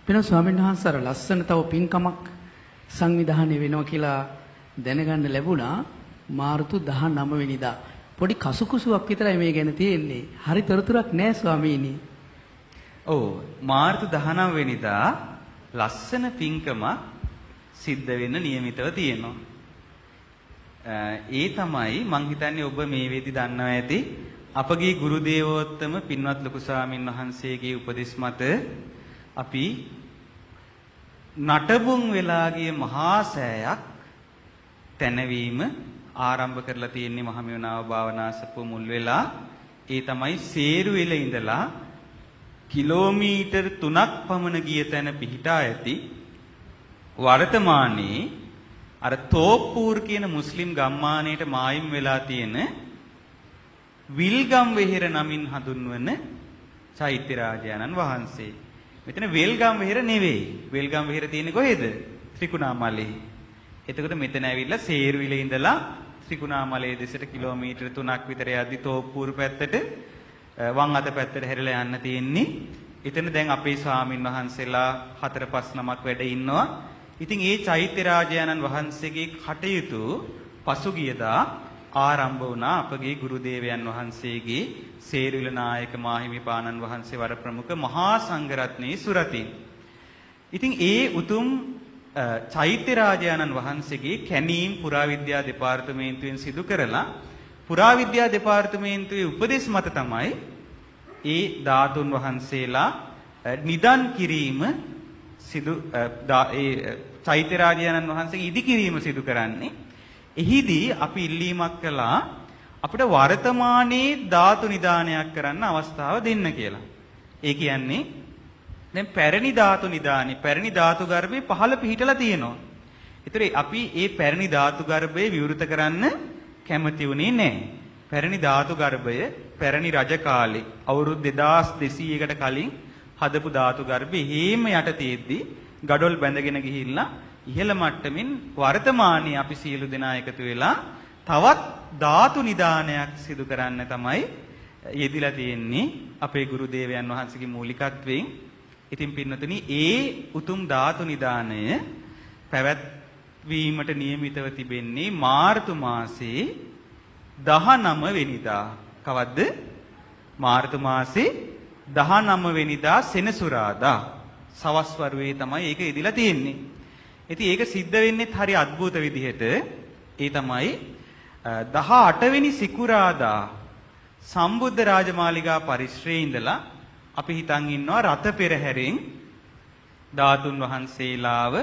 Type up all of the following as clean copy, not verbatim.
වෙන ස්වාමීන් වහන්සේ අර ලස්සන තව පින්කමක් සංවිධානය වෙනවා කියලා දැනගන්න ලැබුණා මාර්තු 19 වෙනිදා. පොඩි කසුකුසුවක් විතරයි මේ ගැන තියෙන්නේ. හරි තොරතුරක් නෑ ස්වාමීනි. ඔව් මාර්තු 19 වෙනිදා ලස්සන පින්කමක් සිද්ධ වෙන්න නියමිතව තියෙනවා. ඒ තමයි මං හිතන්නේ ඔබ මේ වෙදි දන්නවා ඇති අපගේ ගුරු දේවෝත්තම පින්වත් ලොකු ස්වාමින් වහන්සේගේ උපදෙස් මත අපි නටබුන් වෙලා ගිය මහා සෑයක් තැනවීම ආරම්භ කරලා තියෙන්නේ මහමෙවනාව භාවනාසපුව මුල් වෙලා. ඒ තමයි සේරුවෙල ඉඳලා කිලෝමීටර් 3ක් පමණ ගිය තැන පිහිටා ඇති වර්තමානයේ අර තෝප්පූර් කියන මුස්ලිම් ගම්මානයට මායිම් වෙලා තියෙන විල්ගම් වෙහෙර නමින් හඳුන්වන චෛත්‍ය රාජානන් වහන්සේ. මෙතන වෙල්ගම් වෙහෙර නෙවෙයි. වෙල්ගම් වෙහෙර තියෙන්නේ කොහෙද? ත්‍රිකුණාමලේ. එතකොට මෙතන ඇවිල්ලා සේරුවිලේ ඉඳලා ත්‍රිකුණාමලේ දෙසට කිලෝමීටර් 3ක් විතර යද්දි තෝප්පූර් පැත්තට වම් අත පැත්තට හැරිලා යන්න තියෙන්නේ. එතන දැන් අපේ ස්වාමින් වහන්සේලා 4-5 නමක් වැඩ ඉන්නවා. ඉතින් ඒ චෛත්‍ය රාජානන් වහන්සේගේ කටයුතු පසුගියදා ආරම්භ වුණා අපගේ ගුරු දේවයන් වහන්සේගේ සේරුවිල නායක මාහිමිපාණන් වහන්සේ වර ප්‍රමුඛ මහා සංඝරත්නයේ සුරතින්. ඉතින් ඒ උතුම් චෛත්‍ය රාජානන් වහන්සේගේ කැණීම් පුරාවිද්‍යා දෙපාර්තමේන්තුවෙන් සිදු කරලා පුරාවිද්‍යා දෙපාර්තමේන්තුවේ උපදෙස් මත තමයි ඒ ධාතුන් වහන්සේලා නිදන් කිරීම සිදු ඒ චෛත්‍ය රාජානන් වහන්සේගේ ඉදි කිරීම සිදු කරන්නේ. එහිදී අපි ඉල්ලීමක් කළා අපිට වර්තමානයේ ධාතු නිදානයක් කරන්න අවස්ථාව දෙන්න කියලා. ඒ කියන්නේ දැන් පැරණි ධාතු නිදානේ පැරණි ධාතු ගර්භයේ පහළ පිහිටලා තියෙනවා. ඒතර අපි මේ පැරණි ධාතු ගර්භය විවෘත කරන්න කැමති වුණේ නැහැ. පැරණි ධාතු ගර්භය පැරණි රජ කාලේ අවුරුදු 2200කට කලින් හදපු ධාතු ගර්භය හේම යට තියෙද්දි ගඩොල් බැඳගෙන ගිහිල්ලා ඉහළ මට්ටමින් වර්තමානයේ අපි සියලු දෙනා එකතු වෙලා තවත් ධාතු නිදානයක් සිදු කරන්න තමයි යෙදිලා තියෙන්නේ අපේ ගුරු දේවයන් වහන්සේගේ මූලිකත්වයෙන්. ඉතින් පින්නතුනි ඒ උතුම් ධාතු නිදානය පැවැත්වීමට නියමිතව තිබෙන්නේ මාර්තු මාසේ 19 වෙනිදා. කවද්ද? මාර්තු මාසේ 19 වෙනිදා සෙනසුරාදා සවස් වරුවේ තමයි ඒක ඉදිලා තියෙන්නේ. ඉතින් ඒක සිද්ධ වෙන්නේ හරි අద్భుත විදිහට. ඒ තමයි 18 වෙනි සිකුරාදා සම්බුද්ධ රාජමාලිගා පරිශ්‍රයේ ඉඳලා අපි හිතන් ඉන්නවා රත පෙරහැරෙන් ධාතුන් වහන්සේලාව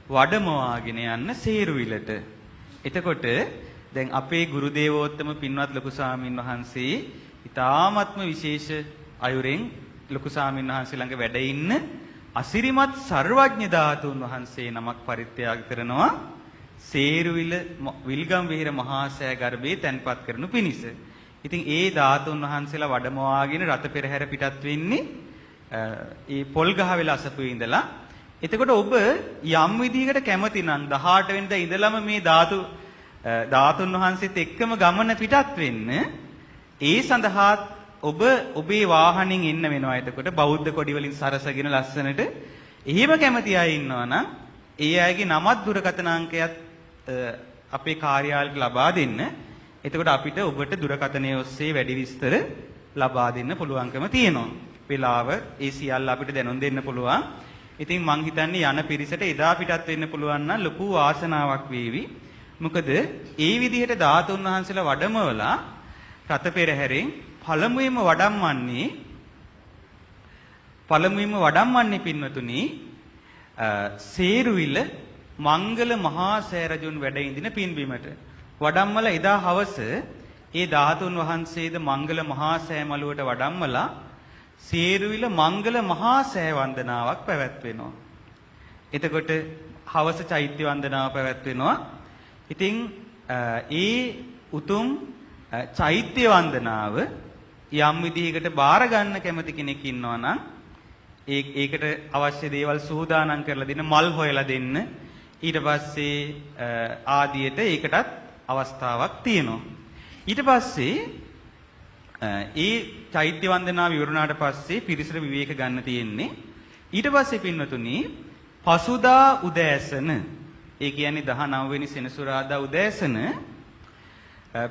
වඩමවාගෙන යන්න සේරුවිලට. එතකොට දැන් අපේ ගුරු දේවෝත්තම පින්වත් ලොකු ස්වාමින් වහන්සේ ඊ타ත්ම විශේෂ අයුරෙන් ලොකු ස්වාමින් වහන්සේ ළඟ වැඩ ඉන්න අසිරිමත් සර්වඥ ධාතුන් වහන්සේ නමක් පරිත්‍යාග කරනවා සේරුවිල විල්ගම් වෙහෙර මහා සෑ ගර්භයේ තැන්පත් කරනු පිණිස. ඉතින් ඒ ධාතුන් වහන්සේලා වඩමවාගෙන රත පෙරහැර පිටත් වෙන්නේ ඒ පොල්ගහවෙල අසපුවේ ඉඳලා. එතකොට ඔබ යම් විදිහකට කැමති නම් 18 වෙනිදා ඉඳලම මේ ධාතුන් වහන්සේත් එක්කම ගමන පිටත් වෙන්න ඒ සඳහා ඔබ ඔබේ වාහනෙන් එන්න වෙනවා. එතකොට බෞද්ධ කොඩි වලින් සරසගෙන ලස්සනට එහෙම කැමති අය ඉන්නවා නම් ඒ අයගේ නමත් දුරකථන අංකයත් අපේ කාර්යාලයට ලබා දෙන්න. එතකොට අපිට ඔබට දුරකථනය ඔස්සේ වැඩි විස්තර ලබා දෙන්න පුළුවන්කම තියෙනවා. වෙලාව ඒ සියල්ල අපිට දැනුම් දෙන්න පුළුවන්. ඉතින් මං හිතන්නේ යන පිරිසට එදා පිටත් වෙන්න පුළුවන් නම් ලොකු වාසනාවක් වේවි. මොකද ඒ විදිහට ධාතුන් වහන්සේලා වඩමවලා රත පෙරහැරෙන් පළමුවෙන්ම වඩම්වන්නේ පින්වතුනි සේරුවිල මංගල මහා සෑරජුන් වැඩ ඉඳින පින්බිමට වඩම්මල එදා හවස ඒ ධාතුන් වහන්සේද මංගල මහා සෑ මළුවට වඩම්මලා සේරුවිල මංගල මහා සෑ වන්දනාවක් පැවැත්වෙනවා. එතකොට හවස චෛත්‍ය වන්දනාව පැවැත්වෙනවා. ඉතින් ඒ උතුම් චෛත්‍ය වන්දනාව යම් විදිහකට බාර ගන්න කැමති කෙනෙක් ඉන්නවා නම් ඒකට අවශ්‍ය දේවල් සූදානම් කරලා දෙන්න, මල් හොයලා දෙන්න. ඊට පස්සේ ආදියට ඒකටත් අවස්ථාවක් තියෙනවා. ඊට පස්සේ ඒ චෛත්‍ය වන්දනාව ඉවරුණාට පස්සේ පිරිසට විවේක ගන්න තියෙන්නේ. ඊට පස්සේ පින්වතුනි පසුදා උදෑසන ඒ කියන්නේ 19 වෙනි සෙනසුරාදා උදෑසන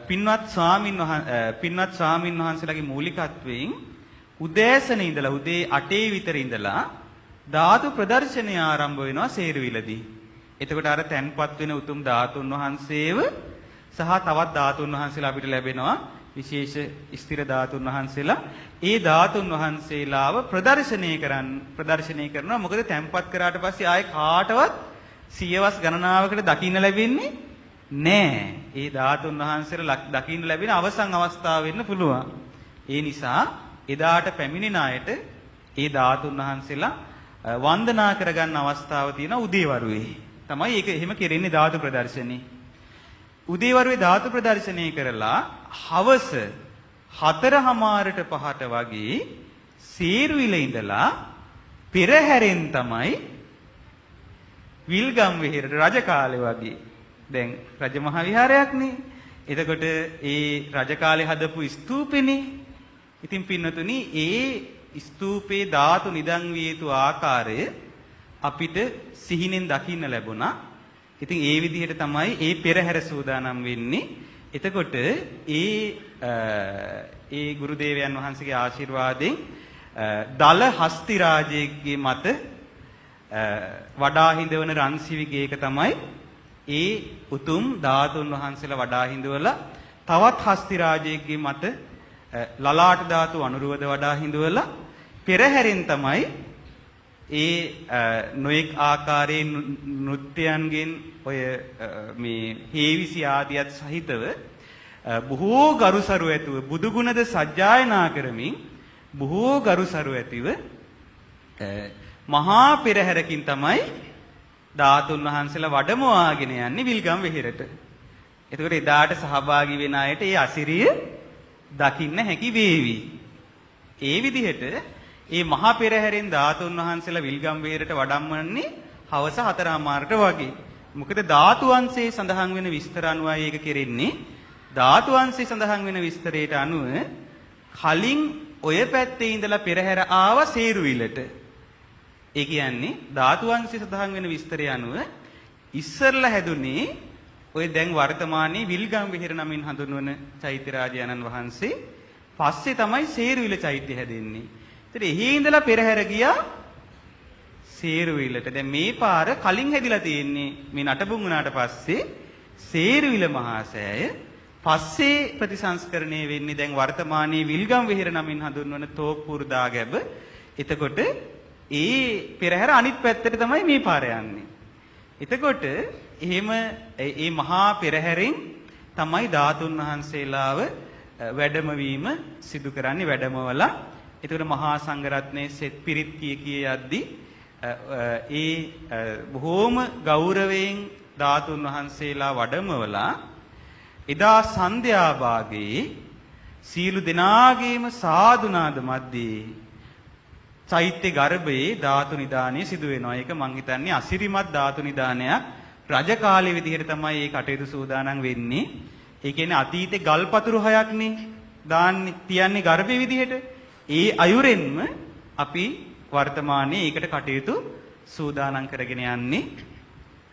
පින්වත් ස්වාමින් වහන්සේලාගේ මූලිකත්වයෙන් උදෑසන ඉඳලා උදේ 8 විතර ඉඳලා ධාතු ප්‍රදර්ශනය ආරම්භ වෙනවා සේරුවිලදී. එතකොට අර තැන්පත් වෙන උතුම් ධාතුන් වහන්සේව සහ තවත් ධාතුන් වහන්සේලා අපිට ලැබෙනවා විශේෂ ස්ථිර ධාතුන් වහන්සේලා. ඒ ධාතුන් වහන්සේලාව ප්‍රදර්ශනය කරනවා. මොකද තැන්පත් කරාට පස්සේ ආයේ කාටවත් සියවස් ගණනාවකට දකින්න ලැබෙන්නේ නැහැ. ඒ ධාතුන් වහන්සේලා දකින්න ලැබෙන අවසන් අවස්ථාව වෙන්න පුළුවන්. ඒ නිසා එදාට පැමිණෙන අයට ඒ ධාතුන් වහන්සේලා වන්දනා කරගන්න අවස්ථාව තියෙන උදේවරුේ. තමයි ඒක එහෙම කෙරෙන්නේ ධාතු ප්‍රදර්ශනේ. උදේවරුේ ධාතු ප්‍රදර්ශනය කරලා හවස 4:00ට 5ට වගේ සීරුවිල ඉඳලා පෙරහැරෙන් තමයි විල්ගම් වෙහෙරට රජ කාලේ වගේ. දැන් රජමහා විහාරයක්නේ. එතකොට ඒ රජ කාලේ හදපු ස්තූපෙනේ. ඉතින් පින්නතුනි ඒ ස්තූපේ ධාතු නිදන් විය යුතු ආකාරය අපිට සිහිනෙන් දකින්න ලැබුණා. ඉතින් ඒ විදිහට තමයි ඒ පෙරහැර සූදානම් වෙන්නේ. එතකොට ඒ ගුරු දේවයන් වහන්සේගේ ආශිර්වාදයෙන් දල හස්ති රාජයේ මත වඩා හිඳවන රන්සිවිගේක තමයි ඒ උතුම් ධාතුන් වහන්සේලා වඩා හිඳවලා තවත් හස්ති රාජයේ මත ලලාට ධාතු අනුරුවද වඩා හිඳවලා පෙරහැරෙන් තමයි ඒ නොඑක් ආකාරයේ නෘත්‍යයන්ගෙන් ඔය මේ හේවිසි ආදියත් සහිතව බොහෝ ගරුසරු ඇතුව බුදුගුණද සජ්ජායනා කරමින් බොහෝ ගරුසරු ඇතිව මහා පෙරහැරකින් තමයි ධාතුන් වහන්සේලා වඩමවාගෙන යන්නේ විල්ගම් වෙහෙරට. එතකොට එදාට සහභාගී වෙන අයට ඒ අසිරිය දකින්න හැකි වේවි. ඒ විදිහට මේ මහා පෙරහැරෙන් ධාතුන් වහන්සේලා විල්ගම් වෙහෙරට වඩම්වන්නේ හවස 4:00ට වගේ. මොකද ධාතු වංශයේ සඳහන් වෙන විස්තර අනුවයි ඒක කෙරෙන්නේ. ධාතු වංශයේ සඳහන් වෙන විස්තරයට අනුව කලින් ඔය පැත්තේ ඉඳලා පෙරහැර ආව සේරුවිලට. ඒ කියන්නේ ධාතු වංශයේ සඳහන් වෙන විස්තරය අනුව ඉස්සරලා හැදුනේ ඔය දැන් වර්තමානයේ විල්ගම් වෙහෙර නමින් හඳුන්වන චෛත්‍ය රාජානන් වහන්සේ. පස්සේ තමයි සේරුවිල චෛත්‍ය හැදෙන්නේ. ඒතර එහි ඉඳලා පෙරහැර ගියා සේරුවිලට. දැන් මේ පාර කලින් හැදිලා තියෙන්නේ මේ නටබුන් වුණාට පස්සේ සේරුවිල මහා සෑය. පස්සේ ප්‍රතිසංස්කරණය වෙන්නේ දැන් වර්තමානයේ විල්ගම් වෙහෙර නමින් හඳුන්වන තෝප්පුර දාගැබ. එතකොට ඒ පෙරහැර අනිත් පැත්තට තමයි මේ පාර යන්නේ. එතකොට එහෙම මේ මහා පෙරහැරෙන් තමයි ධාතුන් වහන්සේලාව වැඩමවීම සිදු කරන්නේ වැඩමවලා. එතකොට මහා සංඝරත්නයේ සෙත් පිරිත් කී යද්දී ඒ බොහෝම ගෞරවයෙන් ධාතුන් වහන්සේලා වඩමවලා එදා සන්ධ්‍යා භාගයේ සීලු දෙනාගේම සාදුනාද මැද්දේ චෛත්‍ය ගර්භයේ ධාතු නිදානය සිදු වෙනවා. ඒක මං හිතන්නේ අසිරිමත් ධාතු නිදානයක්. රජ කාලේ විදිහට තමයි මේ කටයුතු සූදානම් වෙන්නේ. ඒ කියන්නේ අතීතේ ගල්පතුරු 6ක්නේ දාන්නේ තියන්නේ ගර්භයේ විදිහට. ඒ අයුරෙන්ම අපි වර්තමානයේ ඒකට කටයුතු සූදානම් කරගෙන යන්නේ.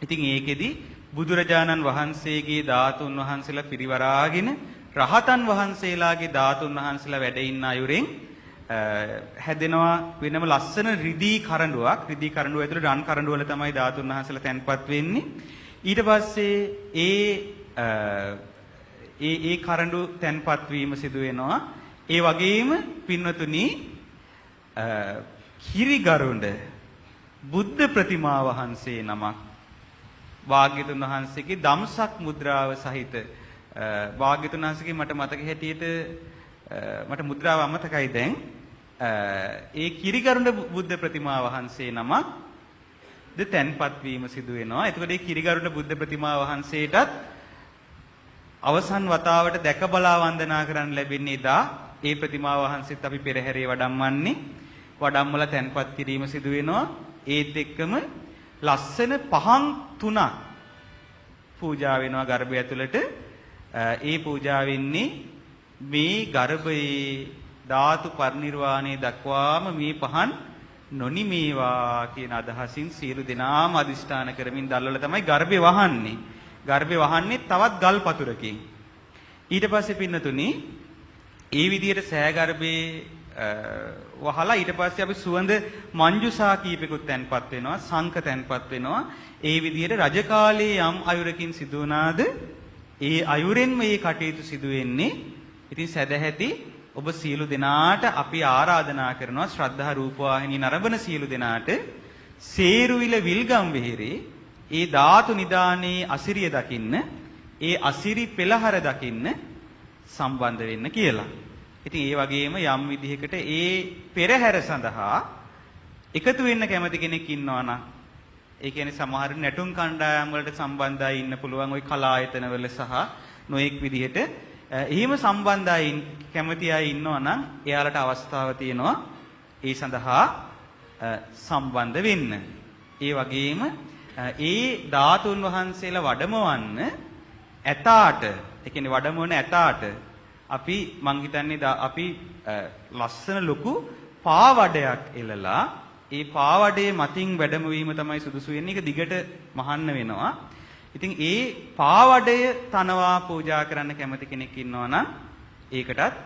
ඉතින් ඒකෙදි බුදුරජාණන් වහන්සේගේ ධාතුන් වහන්සේලා පිරිවරාගෙන රහතන් වහන්සේලාගේ ධාතුන් වහන්සේලා වැඩ ඉන්න අයුරෙන් හැදෙනවා වෙනම ලස්සන රිදී කරඬුවක්. රිදී කරඬුව ඇතුළේ රන් කරඬුව වල තමයි ධාතුන් වහන්සේලා තැන්පත් වෙන්නේ. ඊට පස්සේ ඒ කරඬු තැන්පත් වීම සිදු වෙනවා. ඒ වගේම පින්වතුනි කිරිගරුඬ බුද්ධ ප්‍රතිමා වහන්සේ නමක් වාග්යතුන් වහන්සේගේ ධම්සක් මුද්‍රාව සහිත වාග්යතුන් වහන්සේගේ මට මතක හැටියට මට මුද්‍රාව අමතකයි දැන්. ඒ කිරිගරුඬ බුද්ධ ප්‍රතිමා වහන්සේ නමක් ද තැන්පත් වීම සිදු වෙනවා. එතකොට මේ කිරිගරුඬ බුද්ධ ප්‍රතිමා වහන්සේටත් අවසන් වතාවට දැක බලා වන්දනා කරන්න ලැබෙන්නේ එදා. ඒ ප්‍රතිමා වහන්සේත් අපි පෙරහැරේ වඩම්වන්නේ. වඩම්වලා තැන්පත් කිරීම සිදු වෙනවා. ඒත් එක්කම ලස්සන පහන් 3ක් පූජා වෙනවා ගර්භය ඇතුළට. ඒ පූජා වෙන්නේ මේ ගර්භයේ ධාතු පරිනිර්වාණය දක්වාම මේ පහන් නොනිමේවා කියන අදහසින් සියලු දෙනාම අදිෂ්ඨාන කරමින් දැල්වල තමයි ගර්භය වහන්නේ. ගර්භය වහන්නේ තවත් ගල් පතුරකින්. ඊට පස්සේ පින්නතුනි ඒ විදිහට සෑ ගර්භේ වහලා ඊට පස්සේ අපි සුවඳ මංජුසා කීපෙකුත් තැන්පත් වෙනවා, සංක තැන්පත් වෙනවා. ඒ විදිහට රජ කාලයේ යම් අයුරකින් සිදු වුණාද ඒ අයුරෙන් මේ කටයුතු සිදු වෙන්නේ. ඉතින් සදැහැති ඔබ සියලු දෙනාට අපි ආරාධනා කරනවා ශ්‍රද්ධා රූපවාහිනී නරඹන සියලු දෙනාට සේරුවිල විල්ගම් වෙහෙරේ ඒ ධාතු නිදානේ අසිරිය දකින්න, ඒ අසිරි පෙළහර දකින්න සම්බන්ධ වෙන්න කියලා. ඉතින් ඒ වගේම යම් විදිහකට ඒ පෙරහැර සඳහා එකතු වෙන්න කැමති කෙනෙක් ඉන්නවා නම්, ඒ කියන්නේ සමහර නැටුම් කණ්ඩායම් වලට සම්බන්ධයි ඉන්න පුළුවන් ওই කලායතන වල සහ නොඑක් විදිහට එහෙම සම්බන්ධයි කැමති අය ඉන්නවා නම් එයාලට අවස්ථාව තියෙනවා ඒ සඳහා සම්බන්ධ වෙන්න. ඒ වගේම ඒ ධාතුන් වහන්සේලා වඩමවන්න ඇතාට, ඒ කියන්නේ වඩමවන ඇතාට අපි මං හිතන්නේ අපි ලස්සන ලොකු පාවඩයක් එලලා ඒ පාවඩේ මතින් වැඩමවීම තමයි සුදුසු වෙන්නේ. ඒක දිගට මහන්න වෙනවා. ඉතින් ඒ පාවඩය තනවා පූජා කරන්න කැමති කෙනෙක් ඉන්නවා නම් ඒකටත්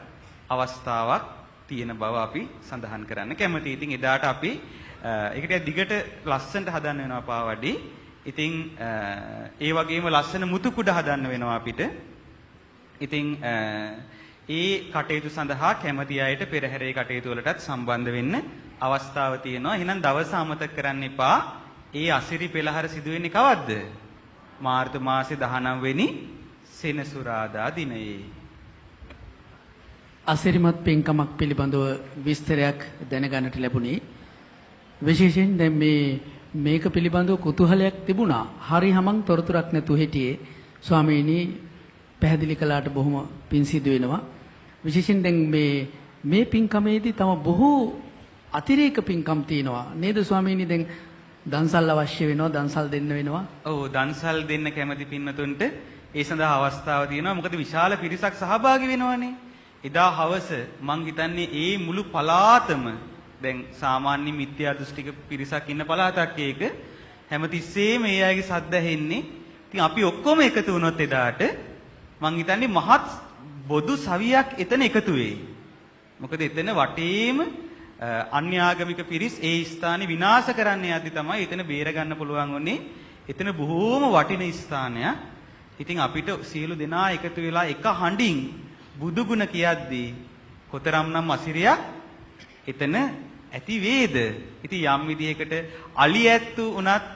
අවස්ථාවක් තියෙන බව අපි සඳහන් කරන්න කැමතියි. ඉතින් එදාට අපි ඒකට දිගට ලස්සනට හදන්න වෙනවා පාවඩේ. ඉතින් ඒ වගේම ලස්සන මුතු කුඩ හදන්න වෙනවා අපිට. ඉතින් ඒ කටයුතු සඳහා කැමති අයට පෙරහැරේ කටයුතු වලටත් සම්බන්ධ වෙන්න අවස්ථාව තියෙනවා. එහෙනම් දවස අමතක කරන්න එපා. ඒ අසිරි පෙළහර සිදු වෙන්නේ කවද්ද? මාර්තු මාසේ 19 වෙනි සෙනසුරාදා දිනයේ. අසිරිමත් පින්කමක් පිළිබඳව විස්තරයක් දැනගන්නට ලැබුණේ. විශේෂයෙන් දැන් මේක පිළිබඳව කුතුහලයක් තිබුණා. හරි හමං තොරතුරක් නැතුව හිටියේ. ස්වාමීනි පැහැදිලි කළාට බොහොම පිං සිදු වෙනවා. විශේෂයෙන් දැන් මේ පින්කමේදී තම බොහෝ අතිරේක පින්කම් තියෙනවා නේද ස්වාමීනි? දැන් දන්සල් අවශ්‍ය වෙනවා, දන්සල් දෙන්න වෙනවා. ඔව්, දන්සල් දෙන්න කැමති පින්නතුන්ට ඒ සඳහා අවස්ථාව තියෙනවා. මොකද විශාල පිරිසක් සහභාගී වෙනවනේ. එදා හවස මං හිතන්නේ ඒ මුළු පළාතම, දැන් සාමාන්‍ය මිත්‍යා දෘෂ්ටික පිරිසක් ඉන්න පළාතක් ඒක, හැමතිස්සෙම මේ අයගේ සද්ද ඇහෙන්නේ. ඉතින් අපි ඔක්කොම එකතු වුණොත් එදාට මං හිතන්නේ මහත් බොදු සවියක් එතන එකතු වෙයි. මොකද එතන වටේම අන්‍යාගමික පිරිස් ඒ ස්ථානේ විනාශ කරන්න යද්දි තමයි එතන බේර ගන්න පුළුවන් වුණේ. එතන බොහෝම වටින ස්ථානයක්. ඉතින් අපිට සියලු දෙනා එකතු වෙලා එක හඬින් බුදු ගුණ කියද්දී කොතරම්නම් අසිරියක් එතන ඇති වේද? ඉතින් යම් විදිහකට අලි ඇත්තු උනත්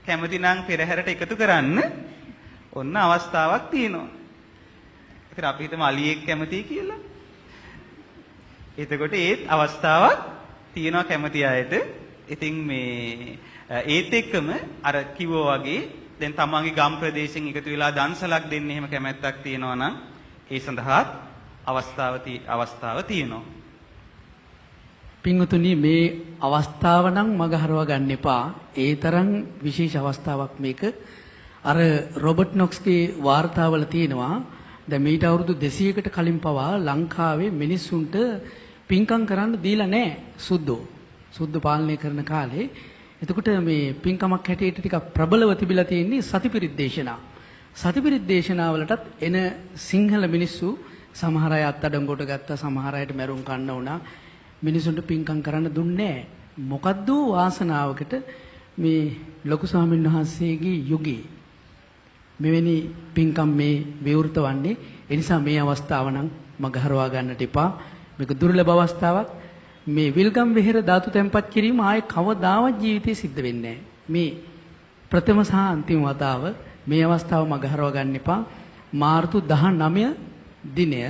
කැමති නම් පෙරහැරට එකතු කරන්න ඔන්න අවස්ථාවක් තියෙනවා. ඒතර අපි හිතමු අලියෙක් කැමතියි කියලා. එතකොට ඒත් අවස්ථාවක් තියෙනවා කැමති අයට. ඉතින් ඒත් එක්කම අර කිව්වා වගේ දැන් තමන්ගේ ගම් ප්‍රදේශෙන් එකතු වෙලා දන්සලක් දෙන්න එහෙම කැමැත්තක් තියෙනවා නම් ඒ සඳහාත් අවස්ථාව තියෙනවා. පින්වතුනි මේ අවස්ථාව නම් මග හරවා ගන්න එපා. ඒ තරම් විශේෂ අවස්ථාවක් මේක. අර රොබර්ට් නොක්ස්ගේ වාර්තාවල තියෙනවා දැන් මීට අවුරුදු 200කට කලින් පවා ලංකාවේ මිනිස්සුන්ට පින්කම් කරන්න දීලා නැහැ සුද්ධෝ. සුද්ධ පාලනය කරන කාලේ. එතකොට මේ පින්කමක් හැටියට ටිකක් ප්‍රබලව තිබිලා තියෙන්නේ සතිපිරිත් දේශනා. සතිපිරිත් දේශනාවලටත් එන සිංහල මිනිස්සු සමහර අය අත්අඩංගුවට ගත්තා, සමහර අයට මැරුම් කන්න වුණා. මිනිසුන්ට පින්කම් කරන්න දුන්නේ නැහැ. මොකද්ද වාසනාවකට මේ ලොකු ස්වාමීන් වහන්සේගේ යුගයේ මෙවැනි පින්කම් මේ විවෘත වන්නේ. ඒ නිසා මේ අවස්ථාව නම් මග හරවා ගන්නට එපා. මේක දුර්ලභ අවස්ථාවක්. මේ විල්ගම් වෙහෙර ධාතු තැන්පත් කිරීම ආයේ කවදාවත් ජීවිතේ සිද්ධ වෙන්නේ නැහැ. මේ ප්‍රථම සහ අන්තිම වතාව මේ අවස්ථාව මග හරවා ගන්න එපා. මාර්තු 19 දිනය